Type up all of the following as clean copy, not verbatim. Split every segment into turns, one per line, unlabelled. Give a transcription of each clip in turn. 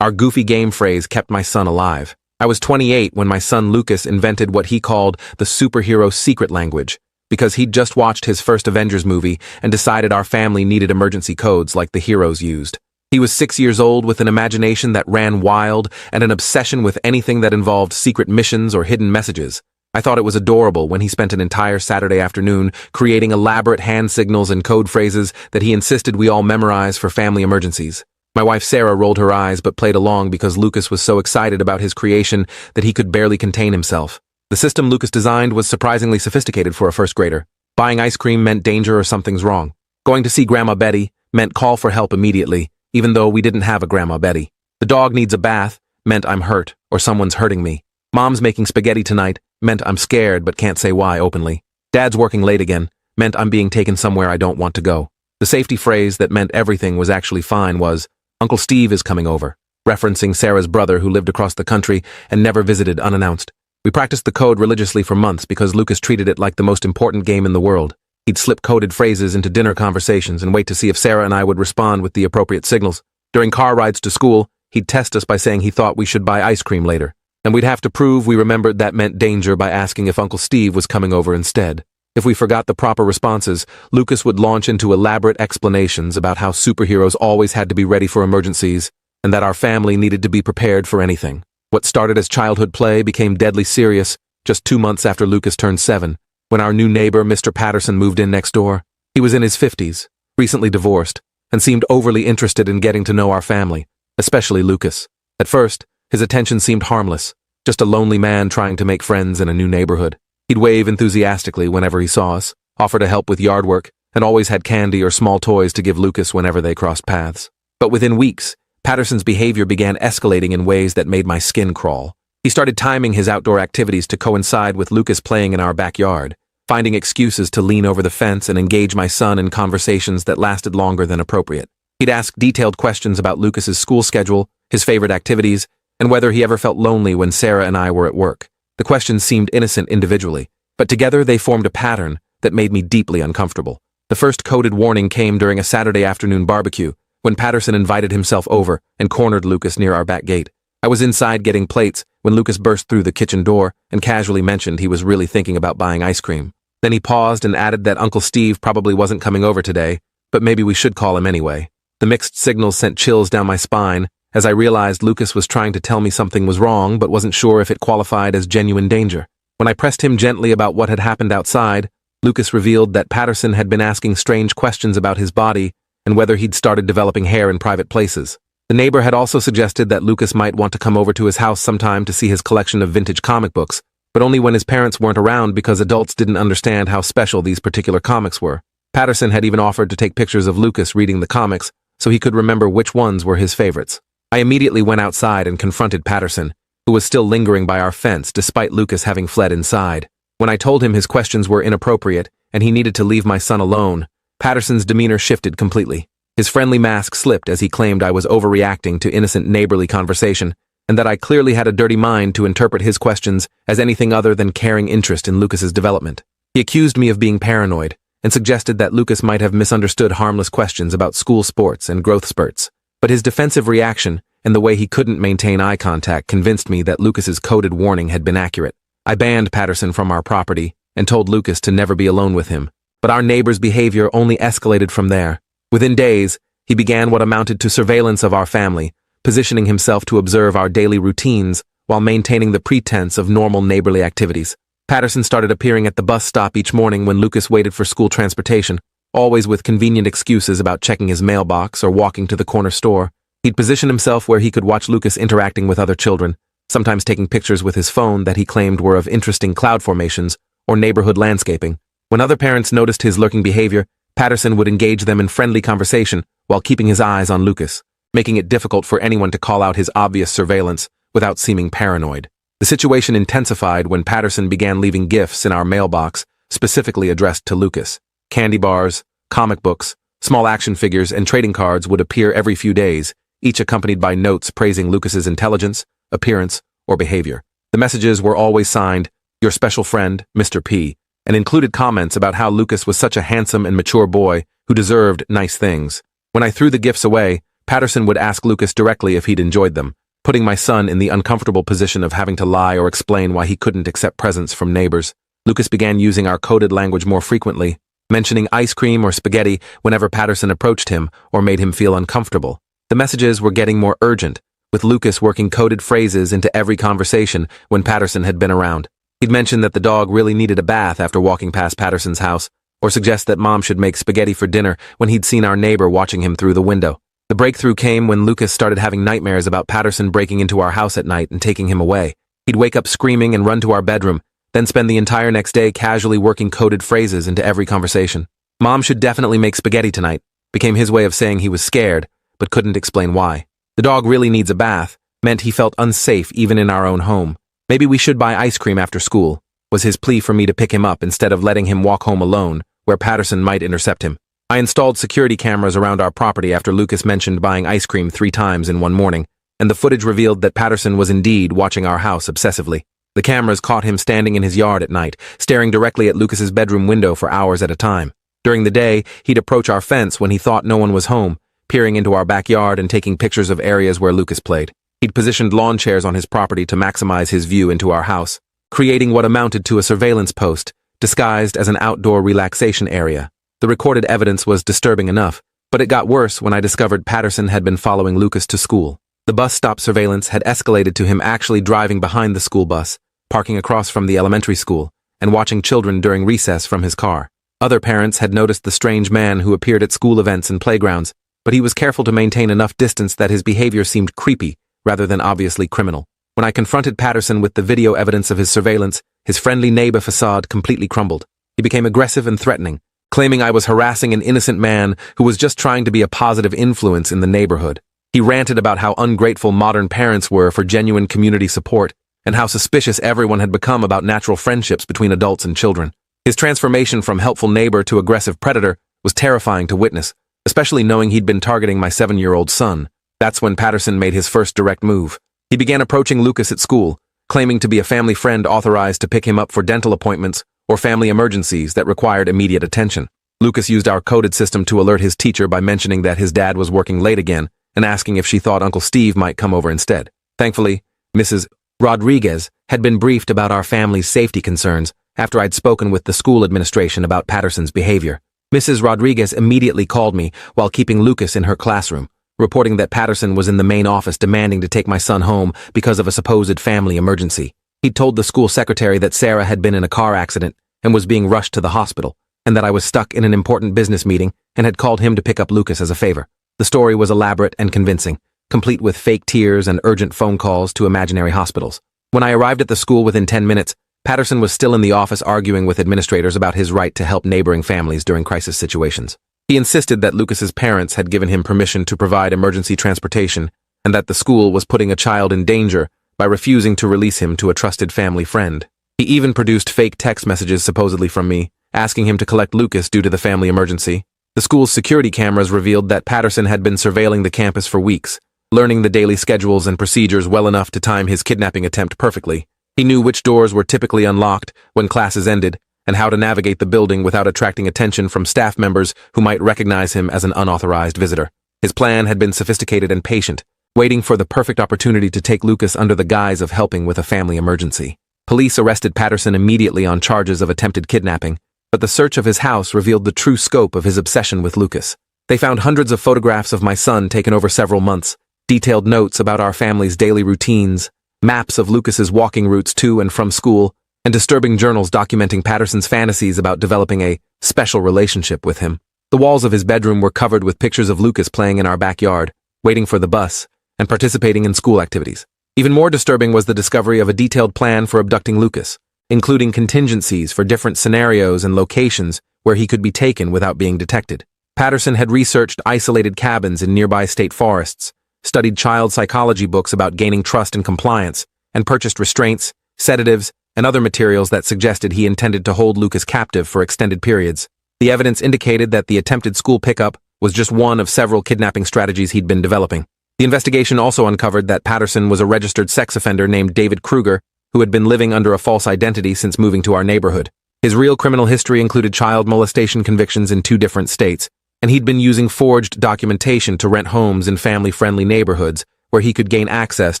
Our goofy game phrase kept my son alive. I was 28 when my son Lucas invented what he called the superhero secret language, because he'd just watched his first Avengers movie and decided our family needed emergency codes like the heroes used. He was 6 years old with an imagination that ran wild and an obsession with anything that involved secret missions or hidden messages. I thought it was adorable when he spent an entire Saturday afternoon creating elaborate hand signals and code phrases that he insisted we all memorize for family emergencies. My wife Sarah rolled her eyes but played along because Lucas was so excited about his creation that he could barely contain himself. The system Lucas designed was surprisingly sophisticated for a first grader. Buying ice cream meant danger or something's wrong. Going to see Grandma Betty meant call for help immediately, even though we didn't have a Grandma Betty. The dog needs a bath meant I'm hurt or someone's hurting me. Mom's making spaghetti tonight meant I'm scared but can't say why openly. Dad's working late again meant I'm being taken somewhere I don't want to go. The safety phrase that meant everything was actually fine was, "Uncle Steve is coming over," referencing Sarah's brother who lived across the country and never visited unannounced. We practiced the code religiously for months because Lucas treated it like the most important game in the world. He'd slip coded phrases into dinner conversations and wait to see if Sarah and I would respond with the appropriate signals. During car rides to school, he'd test us by saying he thought we should buy ice cream later, and we'd have to prove we remembered that meant danger by asking if Uncle Steve was coming over instead. If we forgot the proper responses, Lucas would launch into elaborate explanations about how superheroes always had to be ready for emergencies and that our family needed to be prepared for anything. What started as childhood play became deadly serious just 2 months after Lucas turned 7, when our new neighbor, Mr. Patterson, moved in next door. He was in his 50s, recently divorced, and seemed overly interested in getting to know our family, especially Lucas. At first, his attention seemed harmless, just a lonely man trying to make friends in a new neighborhood. He'd wave enthusiastically whenever he saw us, offer to help with yard work, and always had candy or small toys to give Lucas whenever they crossed paths. But within weeks, Patterson's behavior began escalating in ways that made my skin crawl. He started timing his outdoor activities to coincide with Lucas playing in our backyard, finding excuses to lean over the fence and engage my son in conversations that lasted longer than appropriate. He'd ask detailed questions about Lucas's school schedule, his favorite activities, and whether he ever felt lonely when Sarah and I were at work. The questions seemed innocent individually, but together they formed a pattern that made me deeply uncomfortable. The first coded warning came during a Saturday afternoon barbecue, when Patterson invited himself over and cornered Lucas near our back gate. I was inside getting plates when Lucas burst through the kitchen door and casually mentioned he was really thinking about buying ice cream. Then he paused and added that Uncle Steve probably wasn't coming over today, but maybe we should call him anyway. The mixed signals sent chills down my spine as I realized Lucas was trying to tell me something was wrong but wasn't sure if it qualified as genuine danger. When I pressed him gently about what had happened outside, Lucas revealed that Patterson had been asking strange questions about his body and whether he'd started developing hair in private places. The neighbor had also suggested that Lucas might want to come over to his house sometime to see his collection of vintage comic books, but only when his parents weren't around because adults didn't understand how special these particular comics were. Patterson had even offered to take pictures of Lucas reading the comics so he could remember which ones were his favorites. I immediately went outside and confronted Patterson, who was still lingering by our fence despite Lucas having fled inside. When I told him his questions were inappropriate and he needed to leave my son alone, Patterson's demeanor shifted completely. His friendly mask slipped as he claimed I was overreacting to innocent neighborly conversation and that I clearly had a dirty mind to interpret his questions as anything other than caring interest in Lucas's development. He accused me of being paranoid and suggested that Lucas might have misunderstood harmless questions about school sports and growth spurts. But his defensive reaction and the way he couldn't maintain eye contact convinced me that Lucas's coded warning had been accurate. I banned Patterson from our property and told Lucas to never be alone with him. But our neighbor's behavior only escalated from there. Within days, he began what amounted to surveillance of our family, positioning himself to observe our daily routines while maintaining the pretense of normal neighborly activities. Patterson started appearing at the bus stop each morning when Lucas waited for school transportation, always with convenient excuses about checking his mailbox or walking to the corner store. He'd position himself where he could watch Lucas interacting with other children, sometimes taking pictures with his phone that he claimed were of interesting cloud formations or neighborhood landscaping. When other parents noticed his lurking behavior, Patterson would engage them in friendly conversation while keeping his eyes on Lucas, making it difficult for anyone to call out his obvious surveillance without seeming paranoid. The situation intensified when Patterson began leaving gifts in our mailbox specifically addressed to Lucas. Candy bars, comic books, small action figures, and trading cards would appear every few days, each accompanied by notes praising Lucas's intelligence, appearance, or behavior. The messages were always signed, "Your special friend, Mr. P," and included comments about how Lucas was such a handsome and mature boy who deserved nice things. When I threw the gifts away, Patterson would ask Lucas directly if he'd enjoyed them, putting my son in the uncomfortable position of having to lie or explain why he couldn't accept presents from neighbors. Lucas began using our coded language more frequently, mentioning ice cream or spaghetti whenever Patterson approached him or made him feel uncomfortable. The messages were getting more urgent, with Lucas working coded phrases into every conversation when Patterson had been around. He'd mention that the dog really needed a bath after walking past Patterson's house, or suggest that Mom should make spaghetti for dinner when he'd seen our neighbor watching him through the window. The breakthrough came when Lucas started having nightmares about Patterson breaking into our house at night and taking him away. He'd wake up screaming and run to our bedroom, then spend the entire next day casually working coded phrases into every conversation. Mom should definitely make spaghetti tonight became his way of saying he was scared, but couldn't explain why. The dog really needs a bath meant he felt unsafe even in our own home. Maybe we should buy ice cream after school, was his plea for me to pick him up instead of letting him walk home alone, where Patterson might intercept him. I installed security cameras around our property after Lucas mentioned buying ice cream 3 times in one morning, and the footage revealed that Patterson was indeed watching our house obsessively. The cameras caught him standing in his yard at night, staring directly at Lucas's bedroom window for hours at a time. During the day, he'd approach our fence when he thought no one was home, peering into our backyard and taking pictures of areas where Lucas played. He'd positioned lawn chairs on his property to maximize his view into our house, creating what amounted to a surveillance post, disguised as an outdoor relaxation area. The recorded evidence was disturbing enough, but it got worse when I discovered Patterson had been following Lucas to school. The bus stop surveillance had escalated to him actually driving behind the school bus, parking across from the elementary school, and watching children during recess from his car. Other parents had noticed the strange man who appeared at school events and playgrounds, but he was careful to maintain enough distance that his behavior seemed creepy rather than obviously criminal. When I confronted Patterson with the video evidence of his surveillance, his friendly neighbor facade completely crumbled. He became aggressive and threatening, claiming I was harassing an innocent man who was just trying to be a positive influence in the neighborhood. He ranted about how ungrateful modern parents were for genuine community support, and how suspicious everyone had become about natural friendships between adults and children. His transformation from helpful neighbor to aggressive predator was terrifying to witness, especially knowing he'd been targeting my 7-year-old son. That's when Patterson made his first direct move. He began approaching Lucas at school, claiming to be a family friend authorized to pick him up for dental appointments or family emergencies that required immediate attention. Lucas used our coded system to alert his teacher by mentioning that his dad was working late again and asking if she thought Uncle Steve might come over instead. Thankfully, Mrs. Rodriguez had been briefed about our family's safety concerns after I'd spoken with the school administration about Patterson's behavior. Mrs. Rodriguez immediately called me while keeping Lucas in her classroom, reporting that Patterson was in the main office demanding to take my son home because of a supposed family emergency. He'd told the school secretary that Sarah had been in a car accident and was being rushed to the hospital, and that I was stuck in an important business meeting and had called him to pick up Lucas as a favor. The story was elaborate and convincing, complete with fake tears and urgent phone calls to imaginary hospitals. When I arrived at the school within 10 minutes, Patterson was still in the office arguing with administrators about his right to help neighboring families during crisis situations. He insisted that Lucas's parents had given him permission to provide emergency transportation and that the school was putting a child in danger by refusing to release him to a trusted family friend. He even produced fake text messages supposedly from me, asking him to collect Lucas due to the family emergency. The school's security cameras revealed that Patterson had been surveilling the campus for weeks, learning the daily schedules and procedures well enough to time his kidnapping attempt perfectly. He knew which doors were typically unlocked when classes ended, and how to navigate the building without attracting attention from staff members who might recognize him as an unauthorized visitor. His plan had been sophisticated and patient, waiting for the perfect opportunity to take Lucas under the guise of helping with a family emergency. Police arrested Patterson immediately on charges of attempted kidnapping, but the search of his house revealed the true scope of his obsession with Lucas. They found hundreds of photographs of my son taken over several months, detailed notes about our family's daily routines, maps of Lucas's walking routes to and from school, and disturbing journals documenting Patterson's fantasies about developing a special relationship with him. The walls of his bedroom were covered with pictures of Lucas playing in our backyard, waiting for the bus, and participating in school activities. Even more disturbing was the discovery of a detailed plan for abducting Lucas, including contingencies for different scenarios and locations where he could be taken without being detected. Patterson had researched isolated cabins in nearby state forests, studied child psychology books about gaining trust and compliance, and purchased restraints, sedatives, and other materials that suggested he intended to hold Lucas captive for extended periods. The evidence indicated that the attempted school pickup was just one of several kidnapping strategies he'd been developing. The investigation also uncovered that Patterson was a registered sex offender named David Kruger, who had been living under a false identity since moving to our neighborhood. His real criminal history included child molestation convictions in 2 different states, and he'd been using forged documentation to rent homes in family-friendly neighborhoods where he could gain access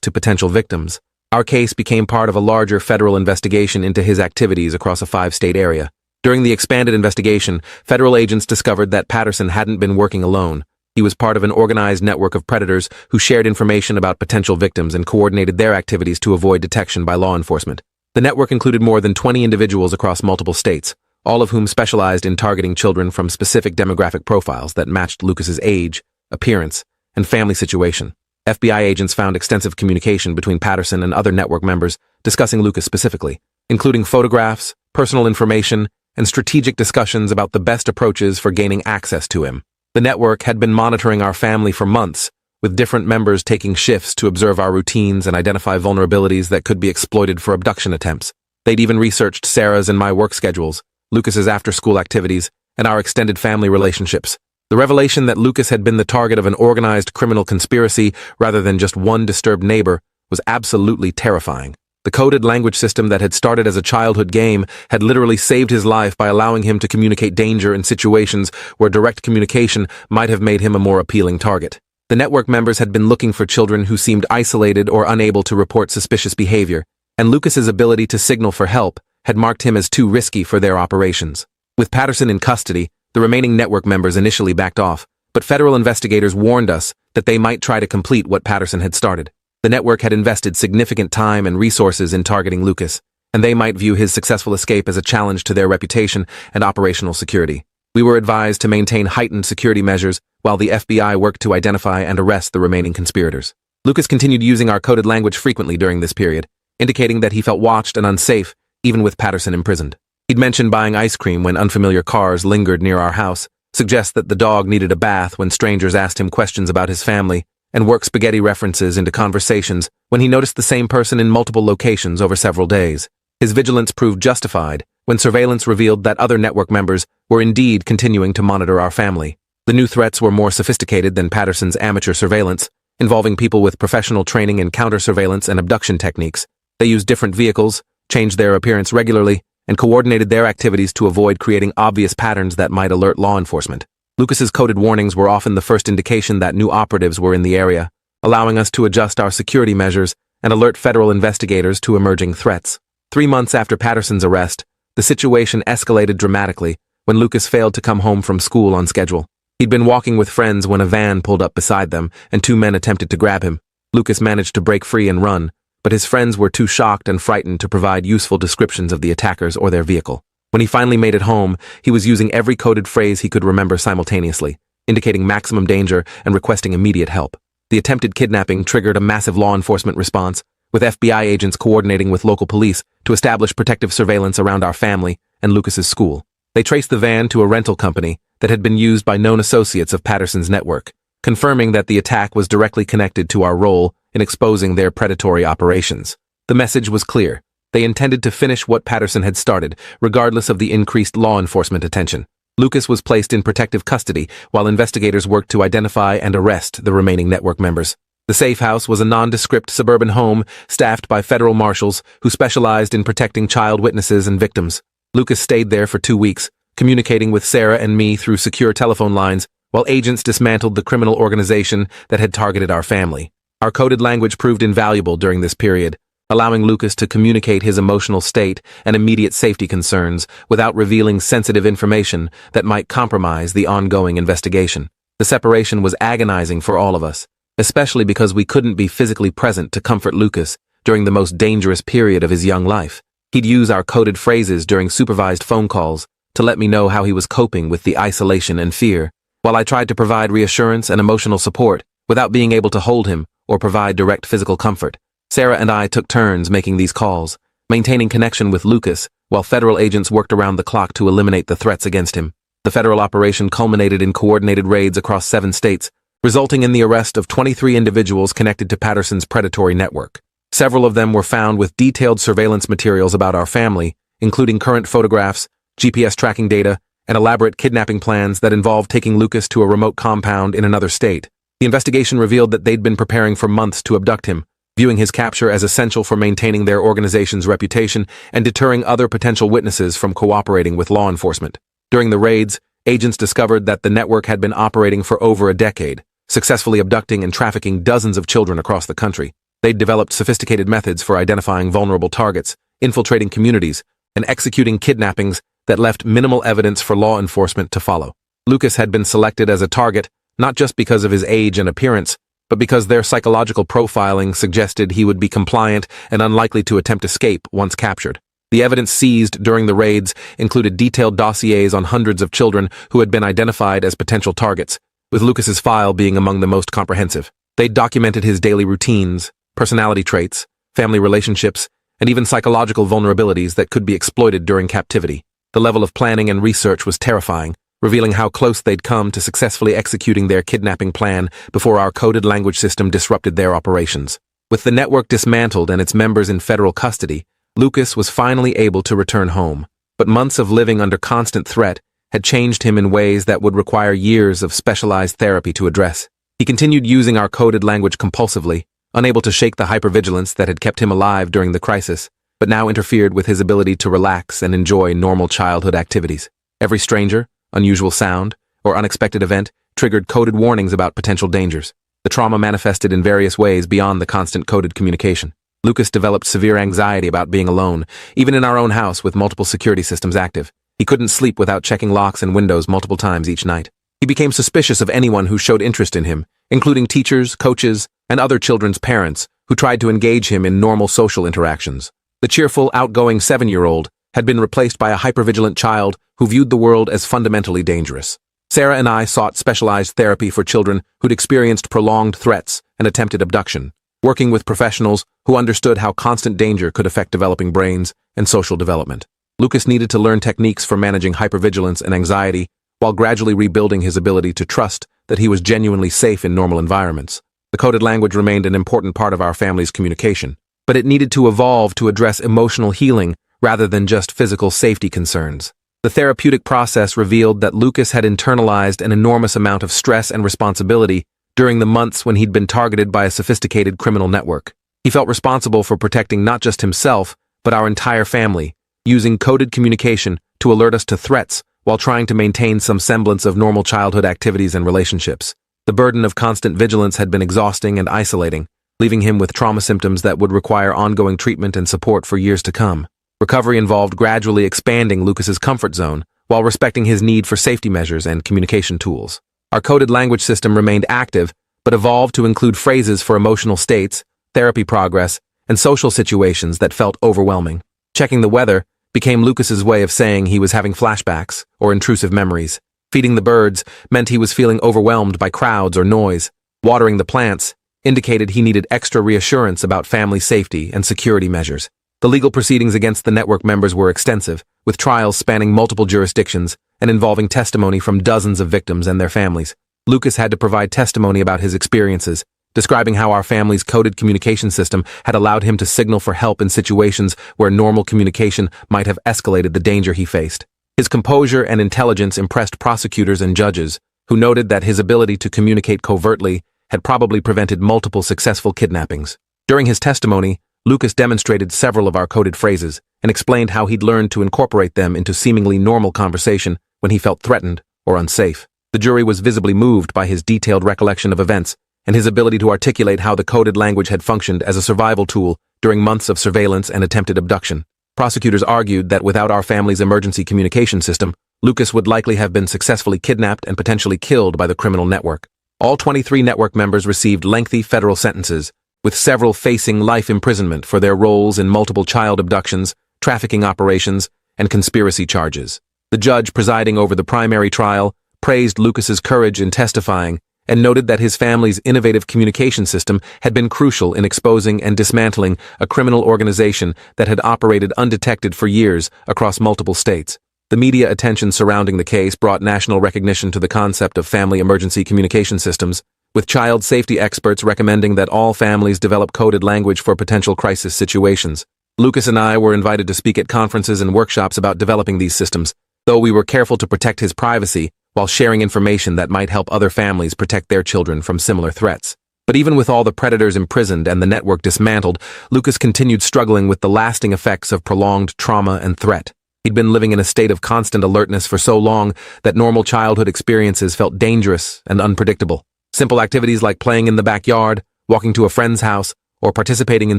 to potential victims. Our case became part of a larger federal investigation into his activities across a 5-state area. During the expanded investigation, federal agents discovered that Patterson hadn't been working alone. He was part of an organized network of predators who shared information about potential victims and coordinated their activities to avoid detection by law enforcement. The network included more than 20 individuals across multiple states, all of whom specialized in targeting children from specific demographic profiles that matched Lucas's age, appearance, and family situation. FBI agents found extensive communication between Patterson and other network members discussing Lucas specifically, including photographs, personal information, and strategic discussions about the best approaches for gaining access to him. The network had been monitoring our family for months, with different members taking shifts to observe our routines and identify vulnerabilities that could be exploited for abduction attempts. They'd even researched Sarah's and my work schedules, Lucas's after-school activities, and our extended family relationships. The revelation that Lucas had been the target of an organized criminal conspiracy rather than just one disturbed neighbor was absolutely terrifying. The coded language system that had started as a childhood game had literally saved his life by allowing him to communicate danger in situations where direct communication might have made him a more appealing target. The network members had been looking for children who seemed isolated or unable to report suspicious behavior, and Lucas's ability to signal for help had marked him as too risky for their operations. With Patterson in custody, the remaining network members initially backed off, but federal investigators warned us that they might try to complete what Patterson had started. The network had invested significant time and resources in targeting Lucas, and they might view his successful escape as a challenge to their reputation and operational security. We were advised to maintain heightened security measures while the FBI worked to identify and arrest the remaining conspirators. Lucas continued using our coded language frequently during this period, indicating that he felt watched and unsafe, even with Patterson imprisoned. He'd mentioned buying ice cream when unfamiliar cars lingered near our house, suggest that the dog needed a bath when strangers asked him questions about his family, and work spaghetti references into conversations when he noticed the same person in multiple locations over several days. His vigilance proved justified when surveillance revealed that other network members were indeed continuing to monitor our family. The new threats were more sophisticated than Patterson's amateur surveillance, involving people with professional training in counter-surveillance and abduction techniques. They used different vehicles, changed their appearance regularly, and coordinated their activities to avoid creating obvious patterns that might alert law enforcement. Lucas's coded warnings were often the first indication that new operatives were in the area, allowing us to adjust our security measures and alert federal investigators to emerging threats. 3 months after Patterson's arrest, the situation escalated dramatically when Lucas failed to come home from school on schedule. He'd been walking with friends when a van pulled up beside them and 2 men attempted to grab him. Lucas managed to break free and run, but his friends were too shocked and frightened to provide useful descriptions of the attackers or their vehicle. When he finally made it home, he was using every coded phrase he could remember simultaneously, indicating maximum danger and requesting immediate help. The attempted kidnapping triggered a massive law enforcement response, with FBI agents coordinating with local police to establish protective surveillance around our family and Lucas's school. They traced the van to a rental company that had been used by known associates of Patterson's network, confirming that the attack was directly connected to our role in exposing their predatory operations. The message was clear. They intended to finish what Patterson had started, regardless of the increased law enforcement attention. Lucas was placed in protective custody while investigators worked to identify and arrest the remaining network members. The safe house was a nondescript suburban home staffed by federal marshals who specialized in protecting child witnesses and victims. Lucas stayed there for 2 weeks, communicating with Sarah and me through secure telephone lines, while agents dismantled the criminal organization that had targeted our family. Our coded language proved invaluable during this period, allowing Lucas to communicate his emotional state and immediate safety concerns without revealing sensitive information that might compromise the ongoing investigation. The separation was agonizing for all of us, especially because we couldn't be physically present to comfort Lucas during the most dangerous period of his young life. He'd use our coded phrases during supervised phone calls to let me know how he was coping with the isolation and fear, while I tried to provide reassurance and emotional support without being able to hold him or provide direct physical comfort. Sarah and I took turns making these calls, maintaining connection with Lucas, while federal agents worked around the clock to eliminate the threats against him. The federal operation culminated in coordinated raids across 7 states, resulting in the arrest of 23 individuals connected to Patterson's predatory network. Several of them were found with detailed surveillance materials about our family, including current photographs, GPS tracking data, and elaborate kidnapping plans that involved taking Lucas to a remote compound in another state. The investigation revealed that they'd been preparing for months to abduct him, viewing his capture as essential for maintaining their organization's reputation and deterring other potential witnesses from cooperating with law enforcement. During the raids, agents discovered that the network had been operating for over a decade, successfully abducting and trafficking dozens of children across the country. They'd developed sophisticated methods for identifying vulnerable targets, infiltrating communities, and executing kidnappings that left minimal evidence for law enforcement to follow. Lucas had been selected as a target not just because of his age and appearance, but because their psychological profiling suggested he would be compliant and unlikely to attempt escape once captured. The evidence seized during the raids included detailed dossiers on hundreds of children who had been identified as potential targets, with Lucas's file being among the most comprehensive. They documented his daily routines, personality traits, family relationships, and even psychological vulnerabilities that could be exploited during captivity. The level of planning and research was terrifying, revealing how close they'd come to successfully executing their kidnapping plan before our coded language system disrupted their operations. With the network dismantled and its members in federal custody, Lucas was finally able to return home. But months of living under constant threat had changed him in ways that would require years of specialized therapy to address. He continued using our coded language compulsively, unable to shake the hypervigilance that had kept him alive during the crisis, but now interfered with his ability to relax and enjoy normal childhood activities. Every stranger, unusual sound, or unexpected event triggered coded warnings about potential dangers. The trauma manifested in various ways beyond the constant coded communication. Lucas developed severe anxiety about being alone, even in our own house with multiple security systems active. He couldn't sleep without checking locks and windows multiple times each night. He became suspicious of anyone who showed interest in him, including teachers, coaches, and other children's parents who tried to engage him in normal social interactions. The cheerful, outgoing 7-year-old had been replaced by a hypervigilant child who viewed the world as fundamentally dangerous. Sarah and I sought specialized therapy for children who'd experienced prolonged threats and attempted abduction, working with professionals who understood how constant danger could affect developing brains and social development. Lucas needed to learn techniques for managing hypervigilance and anxiety while gradually rebuilding his ability to trust that he was genuinely safe in normal environments. The coded language remained an important part of our family's communication, but it needed to evolve to address emotional healing rather than just physical safety concerns. The therapeutic process revealed that Lucas had internalized an enormous amount of stress and responsibility during the months when he'd been targeted by a sophisticated criminal network. He felt responsible for protecting not just himself, but our entire family, using coded communication to alert us to threats while trying to maintain some semblance of normal childhood activities and relationships. The burden of constant vigilance had been exhausting and isolating, leaving him with trauma symptoms that would require ongoing treatment and support for years to come. Recovery involved gradually expanding Lucas's comfort zone while respecting his need for safety measures and communication tools. Our coded language system remained active, but evolved to include phrases for emotional states, therapy progress, and social situations that felt overwhelming. Checking the weather became Lucas's way of saying he was having flashbacks or intrusive memories. Feeding the birds meant he was feeling overwhelmed by crowds or noise. Watering the plants indicated he needed extra reassurance about family safety and security measures. The legal proceedings against the network members were extensive, with trials spanning multiple jurisdictions and involving testimony from dozens of victims and their families. Lucas had to provide testimony about his experiences, describing how our family's coded communication system had allowed him to signal for help in situations where normal communication might have escalated the danger he faced. His composure and intelligence impressed prosecutors and judges, who noted that his ability to communicate covertly had probably prevented multiple successful kidnappings. During his testimony, Lucas demonstrated several of our coded phrases and explained how he'd learned to incorporate them into seemingly normal conversation when he felt threatened or unsafe. The jury was visibly moved by his detailed recollection of events and his ability to articulate how the coded language had functioned as a survival tool during months of surveillance and attempted abduction. Prosecutors argued that without our family's emergency communication system, Lucas would likely have been successfully kidnapped and potentially killed by the criminal network. All 23 network members received lengthy federal sentences, with several facing life imprisonment for their roles in multiple child abductions, trafficking operations, and conspiracy charges. The judge presiding over the primary trial praised Lucas's courage in testifying and noted that his family's innovative communication system had been crucial in exposing and dismantling a criminal organization that had operated undetected for years across multiple states. The media attention surrounding the case brought national recognition to the concept of family emergency communication systems, with child safety experts recommending that all families develop coded language for potential crisis situations. Lucas and I were invited to speak at conferences and workshops about developing these systems, though we were careful to protect his privacy while sharing information that might help other families protect their children from similar threats. But even with all the predators imprisoned and the network dismantled, Lucas continued struggling with the lasting effects of prolonged trauma and threat. He'd been living in a state of constant alertness for so long that normal childhood experiences felt dangerous and unpredictable. Simple activities like playing in the backyard, walking to a friend's house, or participating in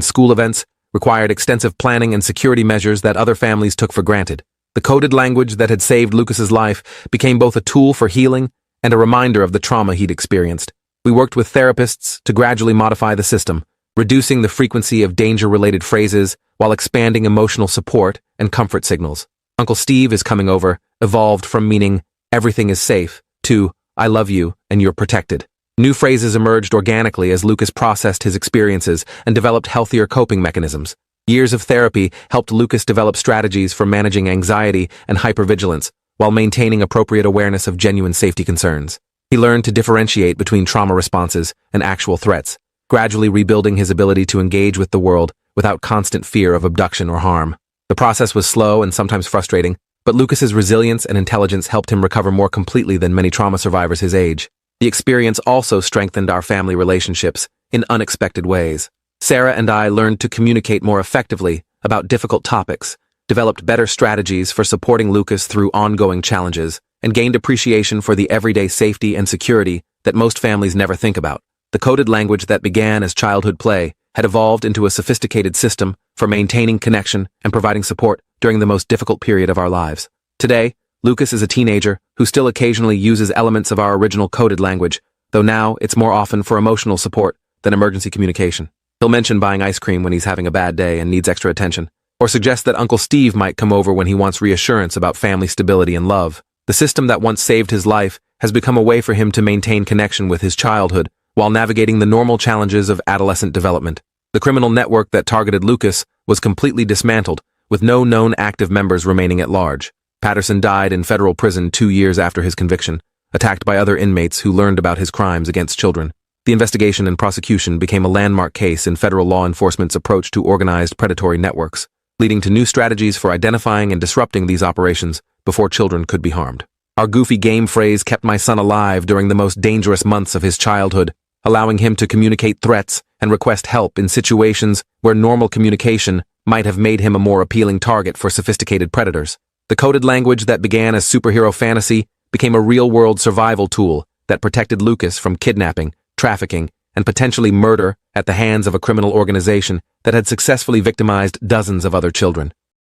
school events required extensive planning and security measures that other families took for granted. The coded language that had saved Lucas's life became both a tool for healing and a reminder of the trauma he'd experienced. We worked with therapists to gradually modify the system, reducing the frequency of danger-related phrases while expanding emotional support and comfort signals. Uncle Steve is coming over evolved from meaning everything is safe to I love you and you're protected. New phrases emerged organically as Lucas processed his experiences and developed healthier coping mechanisms. Years of therapy helped Lucas develop strategies for managing anxiety and hypervigilance while maintaining appropriate awareness of genuine safety concerns. He learned to differentiate between trauma responses and actual threats, gradually rebuilding his ability to engage with the world without constant fear of abduction or harm. The process was slow and sometimes frustrating, but Lucas's resilience and intelligence helped him recover more completely than many trauma survivors his age. The experience also strengthened our family relationships in unexpected ways. Sarah and I learned to communicate more effectively about difficult topics, developed better strategies for supporting Lucas through ongoing challenges, and gained appreciation for the everyday safety and security that most families never think about. The coded language that began as childhood play had evolved into a sophisticated system for maintaining connection and providing support during the most difficult period of our lives. Today, Lucas is a teenager who still occasionally uses elements of our original coded language, though now it's more often for emotional support than emergency communication. He'll mention buying ice cream when he's having a bad day and needs extra attention, or suggest that Uncle Steve might come over when he wants reassurance about family stability and love. The system that once saved his life has become a way for him to maintain connection with his childhood while navigating the normal challenges of adolescent development. The criminal network that targeted Lucas was completely dismantled, with no known active members remaining at large. Patterson died in federal prison 2 years after his conviction, attacked by other inmates who learned about his crimes against children. The investigation and prosecution became a landmark case in federal law enforcement's approach to organized predatory networks, leading to new strategies for identifying and disrupting these operations before children could be harmed. Our goofy game phrase kept my son alive during the most dangerous months of his childhood, allowing him to communicate threats and request help in situations where normal communication might have made him a more appealing target for sophisticated predators. The coded language that began as superhero fantasy became a real-world survival tool that protected Lucas from kidnapping, trafficking, and potentially murder at the hands of a criminal organization that had successfully victimized dozens of other children.